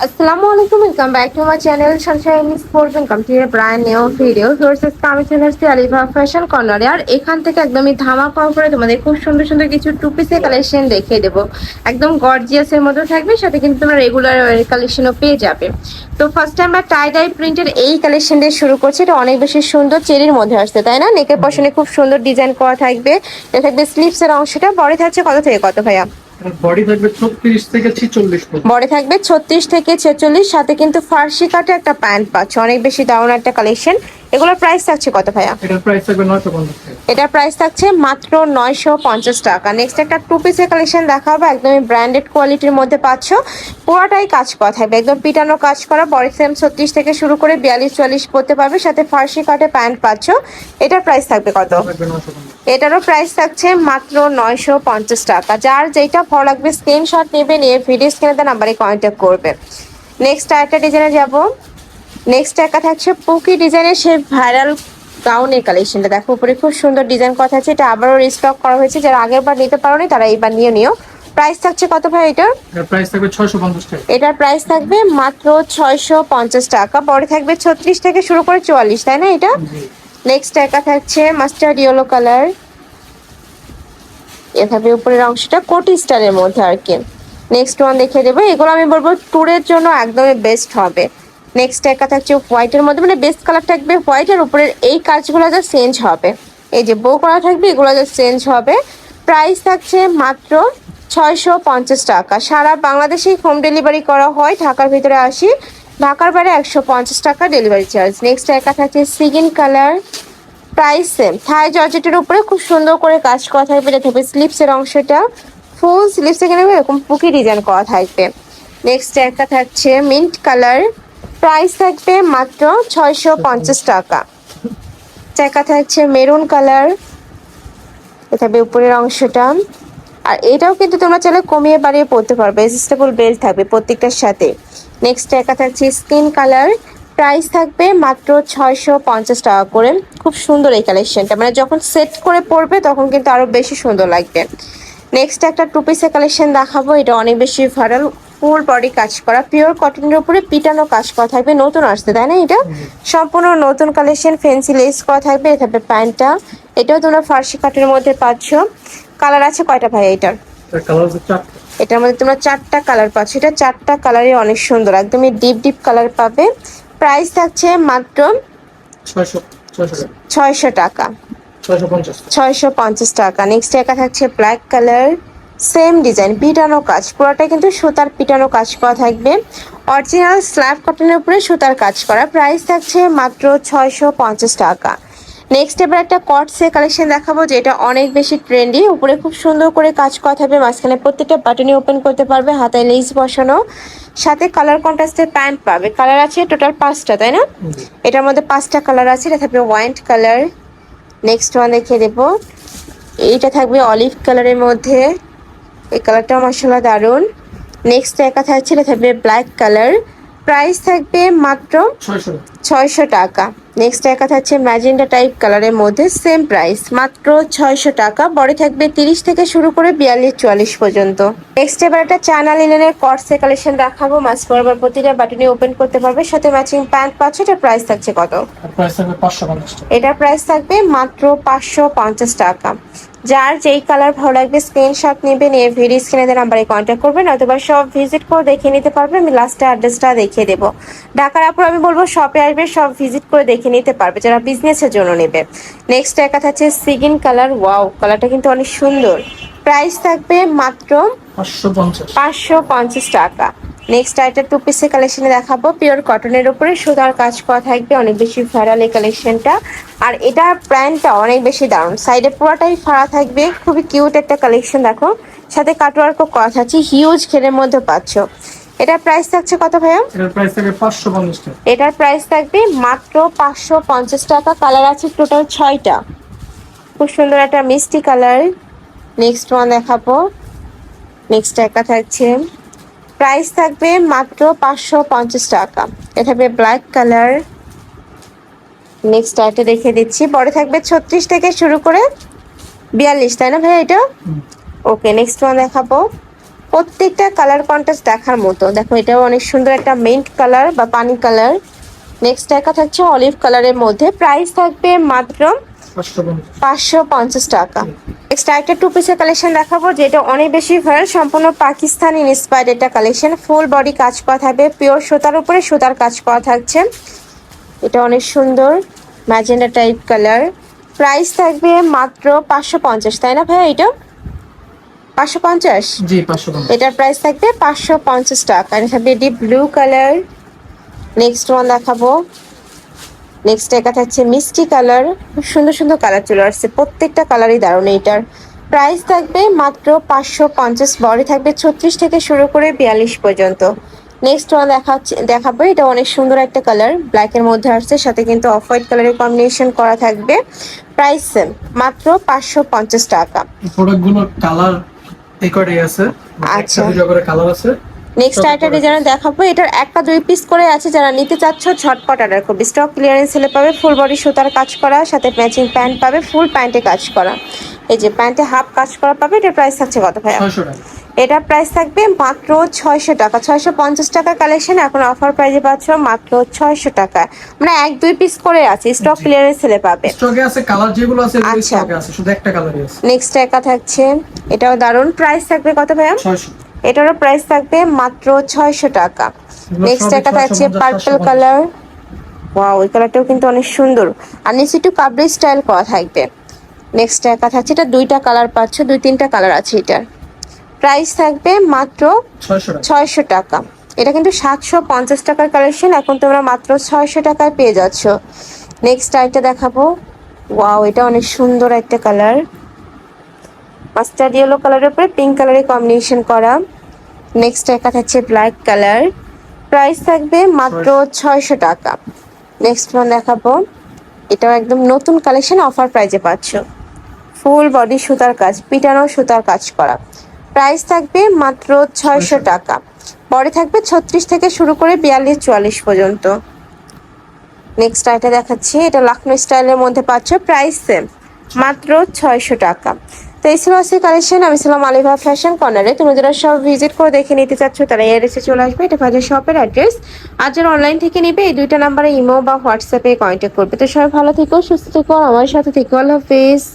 আসসালামু আলাইকুম, welcome back to my channel Sunshine sports welcome to A brand new video. Sources আমি চলে আসছি আলিভা ফ্যাশন কর্নারে। আর এখান থেকে একদমই ধামাকা করে তোমাদের খুব সুন্দর সুন্দর কিছু টু পিসের কালেকশন দেখিয়ে দেবো। একদম গর্জিয়াসের মধ্যে থাকবে, সাথে কিন্তু তোমরা রেগুলার কালেকশনও পেয়ে যাবে। তো ফার্স্ট টাইম আমরা টাই ডাই প্রিন্টের এই কালেকশন দিয়ে শুরু করছি। এটা অনেক বেশি সুন্দর চেরির মধ্যে আসছে, তাই না? নেকের পশনে খুব সুন্দর ডিজাইন করা থাকবে। এটা থাকবে স্লিভসের অংশটা। বড় থাকছে কত থেকে কত ভাইয়া? বডি থাকবে 36 থেকে 46 পর্যন্ত। বডি থাকবে 36 থেকে 46, সাথে কিন্তু ফার্সি কাটে একটা প্যান্ট পাচ্ছ। অনেক বেশি দারুণ একটা কালেকশন। এগুলোর প্রাইস থাকছে কত ভাইয়া? এটার প্রাইস থাকবে 950 টাকা। এটার প্রাইস থাকছে মাত্র 950 টাকা। নেক্সট একটা টু পিসের কালেকশন দেখাবো, একদমই ব্র্যান্ডেড কোয়ালিটির মধ্যে পাচ্ছ। পুরোটাই কাজ করা থাকবে, একদম পিটানো কাজ করা। বডি সেম 36 থেকে শুরু করে 42-44 পড়তে পারবে, সাথে ফার্সি কাটে প্যান্ট পাচ্ছ। এটার প্রাইস থাকবে কত? থাকবে 950। এটারও প্রাইস থাকছে মাত্র 950 টাকা। যার যেটা ভালো লাগবে স্ক্রিনশট নেবে, নিয়ে ভিডিও স্ক্রিনে নাম্বারে কন্ট্যাক্ট করবে। নেক্সট আরেকটা ডিজাইনে যাব। নেক্সট একটা থাকছে পুকি ডিজাইনের সেই ভাইরাল গাউনের কালেকশনটা। দেখো উপরে খুব সুন্দর ডিজাইন করা আছে। এটা আবারও রিস্টক করা হয়েছে, যারা আগের বার নিতে পারোনি তারা এইবার নিও। প্রাইস থাকছে কত ভাই এটার? এটার প্রাইস থাকবে 650 টাকা। এটার প্রাইস থাকবে মাত্র 650 টাকা। পরে থাকবে 36 থেকে শুরু করে 44, তাই না এটা? জি। নেক্সট একটা থাকছে মাস্টার্ড ইয়েলো কালার। এভাবে উপরের অংশটা কোটি স্টাইলের মধ্যে আর কি। নেক্সট ওয়ান দেখিয়ে দেবো। এগুলো আমি বলবো ট্যুরের জন্য একদমই বেস্ট হবে। নেক্সট একটা থাকছে হোয়াইটের মধ্যে, মানে বেস্ট কালার থাকবে হোয়াইট, আর উপরের এই কাজগুলো যা চেঞ্জ হবে, এই যে বো করা থাকবে, এগুলো যা চেঞ্জ হবে। প্রাইস থাকছে মাত্র 650 টাকা। সারা বাংলাদেশেই হোম ডেলিভারি করা হয়। ঢাকার ভিতরে 80, ঢাকার বাইরে 150 টাকা ডেলিভারি চার্জ। নেক্সট একটা থাকছে সিগিন কালার। প্রাইস সেম, থাই জর্জেটের উপরে খুব সুন্দর করে কাজ করা থাকবে। এটা থাকবে স্লিপসের অংশটা, ফুল স্লিপস এখানে এরকম পুকি ডিজাইন করা থাকবে। নেক্সট একটা থাকছে মিন্ট কালার। প্রাইস থাকবে মাত্র 650 টাকা। একটা থাকছে মেরুন কালার। এটা থাকবে উপরের অংশটা। আর এটাও কিন্তু তোমরা চাইলে কমিয়ে বাড়িয়ে পড়তে পারবে, অ্যাডজাস্টেবল বেল্ট থাকবে প্রত্যেকটার সাথে। নেক্সট একটা থাকছে স্কিন কালার। প্রাইস থাকবে মাত্র 650 টাকা করে। খুব সুন্দর এই কালেকশনটা, মানে যখন সেট করে পরবে তখন কিন্তু আরো বেশি সুন্দর লাগবে। নেক্সট একটা টু পিসের কালেকশন দেখাবো। এটা অনেক বেশি ভাইরাল, ফুল বডি কাজ করা, পিওর কটনের উপরে পিটানো কাজ করা থাকবে। নতুন আসছে, তাই না? এটা সম্পূর্ণ নতুন কালেকশন, ফেন্সি লেস করা থাকবে। এটা থাকবে প্যান্টটা, এটাও তোমরা ফার্সি কাটের মধ্যে পাচ্ছ। কালার আছে কয়টা ভাই এটার? এর কালার হচ্ছে 4টা। এটার মধ্যে তোমরা 4টা কালার পাচ্ছ। এটা 4টা কালারই অনেক সুন্দর, একদমই ডিপ ডিপ কালার পাবে। প্রাইস থাকছে মাত্র 600 টাকা। 650 টাকা। নেক্সট একা থাকছে ব্ল্যাক কালার, সেম ডিজাইন, পিটানো কাজ, পুরোটা কিন্তু সুতার পিটানো কাজ করা থাকবে। অরিজিনাল স্ল্যাব কটনের উপরে সুতার কাজ করা। প্রাইস থাকছে মাত্র 650 টাকা। নেক্সট এবার একটা কটসের কালেকশন দেখাবো, যেটা অনেক বেশি ট্রেন্ডি। উপরে খুব সুন্দর করে কাজ করা থাকবে, মাঝখানে প্রত্যেকটা বাটনই ওপেন করতে পারবে, হাতায় লেস বসানো, সাথে কালার কন্ট্রাস্টের প্যান্ট পাবে। কালার আছে টোটাল 5টা, তাই না? এটার মধ্যে 5টা কালার আছে। এটা থাকবে হোয়াইট কালার। নেক্সট ওয়ান দেখিয়ে দেবো, এইটা থাকবে অলিভ কালারের মধ্যে। এই কালারটা মাশাআল্লাহ দারুন। নেক্সট একা থাকছে, এটা থাকবে ব্ল্যাক কালার। প্রাইস থাকবে মাত্র 600 টাকা। নেক্সট একা থাকছে ম্যাজেন্ডা টাইপ কালারের মধ্যে, সেম প্রাইস মাত্র 600 টাকা। বডি থাকবে 30 থেকে শুরু করে 42-44 পর্যন্ত। নেক্সট এবার একটা চায়না লিনেনের কটসের কালেকশন দেখাবো। মাছ বরাবর প্রতিটা বাটনে ওপেন করতে পারবে, সাথে ম্যাচিং প্যান্ট পাচ্ছে। এটার প্রাইস থাকছে কত? প্রাইস থাকবে 550 টাকা। এটার প্রাইস থাকবে মাত্র 550 টাকা। যার যেই কালার ভালো লাগবে স্ক্রিনশট নেবে, নিয়ে ভিডিও স্ক্রিনে নাম্বারে কন্ট্যাক্ট করবেন, অথবা সব ভিজিট করে দেখে নিতে পারবে। আমি লাস্টে অ্যাড্রেসটা দেখিয়ে দেবো। ঢাকার আপুর আমি বলবো শপে আসবে, সব ভিজিট করে দেখে নিতে পারবে যারা বিজনেসের জন্য নেবে। নেক্সট একটা থাকছে সিগিন কালার। ওয়াও, কালারটা কিন্তু অনেক সুন্দর। প্রাইস থাকবে মাত্র 550 টাকা। নেক্সট একটা টু পিসের কালেকশনে দেখাবো, পিওর কটনের উপরে সুতার কাজ করা থাকবে। অনেক বেশি ভাইরাল এই কালেকশনটা। আর এটা প্যান্টটা অনেক বেশি দারুণ, সাইডে পুরোটাই ফাড়া থাকবে, খুবই কিউট একটা কালেকশন। দেখো সাথে কাটওয়ার্কও করা থাকছে, হিউজ ঘেরের মধ্যে পাচ্ছ। এটার প্রাইস থাকছে কত ভাইয়া? এটার প্রাইস থাকবে 550 টাকা। এটার প্রাইস থাকবে মাত্র 550 টাকা। কালার আছে টোটাল 6টা। খুব সুন্দর একটা মিষ্টি কালার। নেক্সট ওয়ান দেখাবো। নেক্সট একা থাকছে, প্রাইস থাকবে মাত্র 550 টাকা। এটা থাকবে ব্ল্যাক কালার। নেক্সট একটা দেখে দিচ্ছি, পরে থাকবে 36 থেকে শুরু করে 42, তাই না ভাই এটা? ওকে, নেক্সট ওয়ান দেখাবো। প্রত্যেকটা কালার কন্ট্রাস্ট দেখার মতো। দেখো এটাও অনেক সুন্দর একটা মিন্ট কালার বা পানি কালার। নেক্সট একটা থাকছে অলিভ কালারের মধ্যে, প্রাইস থাকবে মাত্র 550 টাকা। নেক্সট একটা টু পিসের কালেকশন দেখাবো, যেটা অনেক বেশি ভাইরাল, সম্পূর্ণ পাকিস্তানি ইন্সপায়ার্ড একটা কালেকশন। ফুল বডি কাজ করা থাকবে, পিওর সুতার উপরে সুতার কাজ করা থাকছে। এটা অনেক সুন্দর ম্যাজেন্ডা টাইপ কালার, প্রাইস থাকবে মাত্র 550, তাই না ভাইয়া? এটা 550। জি 550। এটার প্রাইস থাকবে 550 টাকা। এটা থাকবে deep blue colour. Next one দেখাবো, নেক্সট একটা থাকছে মিষ্টি কালার। খুব সুন্দর সুন্দর কালার চলে আসছে, প্রত্যেকটা কালারই দারুণ। এটার প্রাইস থাকবে মাত্র 550, বডি থাকবে 36 থেকে শুরু করে 42 পর্যন্ত। নেক্সট ওয়ান দেখাবো, এটা অনেক সুন্দর একটা কালার, ব্ল্যাকের মধ্যে আসছে, সাথে কিন্তু অফ হোয়াইট কালারের কম্বিনেশন করা থাকবে। প্রাইস সেম, মাত্র 550 টাকা। প্রোডাক্টগুলোর কালার এই কয়টাই আছে, আচ্ছা। একটা দুটো করে কালার আছে। নেক্সট আরেকটা ডিজাইন দেখাবো, এটার একটা 2 পিস করে আছে, যারা নিতে চাচ্ছ ঝটপট অর্ডার করবে। স্টক ক্লিয়ারেন্স সেলে পাবে, ফুল বডি সুতার কাজ করা, সাথে ম্যাচিং প্যান্ট পাবে, ফুল প্যান্টে কাজ করা। এই যে প্যান্টে হাফ কাজ করা পাবে। এটার প্রাইস থাকছে কত ভাইয়া? 600 টাকা। এটার প্রাইস থাকবে মাত্র 600 টাকা। 650 টাকা কালেকশন, এখন অফার প্রাইসে পাচ্ছ মাত্র 600 টাকা। মানে 1-2 পিস করে আছে, স্টক ক্লিয়ারেন্স সেলে পাবে। স্টকে আছে কালার যেগুলো আছে, এগুলো আচ্ছা। স্টকে আছে, শুধু একটা কালারই আছে। নেক্সট একা থাকছে, এটাও দারুন, প্রাইস থাকবে কত ভাইয়া? 600। এটারও প্রাইস থাকবে মাত্র 600 টাকা। এগুলো নেক্সট সবই একটা থাকছে 650, পার্পল 750। কালার। ওয়াও, এই কালারটাও কিন্তু অনেক সুন্দর, আর নিচে একটু কাবলি স্টাইল করা থাকবে। নেক্সট একটা থাকছে, এটা 2টা কালার পাচ্ছ, 2-3টা কালার আছে। এটার প্রাইস থাকবে মাত্র 600 টাকা। 600 টাকা। এটা কিন্তু 750 টাকার কালেকশন, এখন তোমরা মাত্র 600 টাকায় পেয়ে যাচ্ছ। নেক্সট আরেকটা দেখাবো, ওয়াও এটা অনেক সুন্দর একটা কালার, মাস্টার্ড ইয়েলো কালারের উপরে পিঙ্ক কালারের কম্বিনেশন করা। নেক্সট একটা থাকছে ব্ল্যাক কালার, প্রাইস থাকবে মাত্র 600 টাকা। নেক্সট ওয়ান দেখাবো, এটাও একদম নতুন কালেকশন, অফার প্রাইজে পাচ্ছ। ফুল বডি সুতার কাজ, পিটানো সুতার কাজ করা, প্রাইস থাকবে মাত্র 600 টাকা। বডি থাকবে 36 থেকে শুরু করে 42-44 পর্যন্ত। নেক্সট এটা দেখাচ্ছি, এটা লখনৌ স্টাইলের মধ্যে পাচ্ছ, প্রাইস সেম, মাত্র 600 টাকা। তো এই ছিল আজকে কালেকশন। আমি ছিলাম আলিভা ফ্যাশন কর্নারে। তুমি যারা সব ভিজিট করে দেখে নিতে চাচ্ছ, তারা এই অ্যাড্রেসে চলে আসবে, এটা বাজার শপের অ্যাড্রেস। আর যারা অনলাইন থেকে নিবে, এই 2টা নাম্বারে ইমো বা হোয়াটসঅ্যাপে কন্ট্যাক্ট করবে। তো সবাই ভালো থেকো, সুস্থ থেকো, আমার সাথে থেকো। আল্লাহ হাফেজ।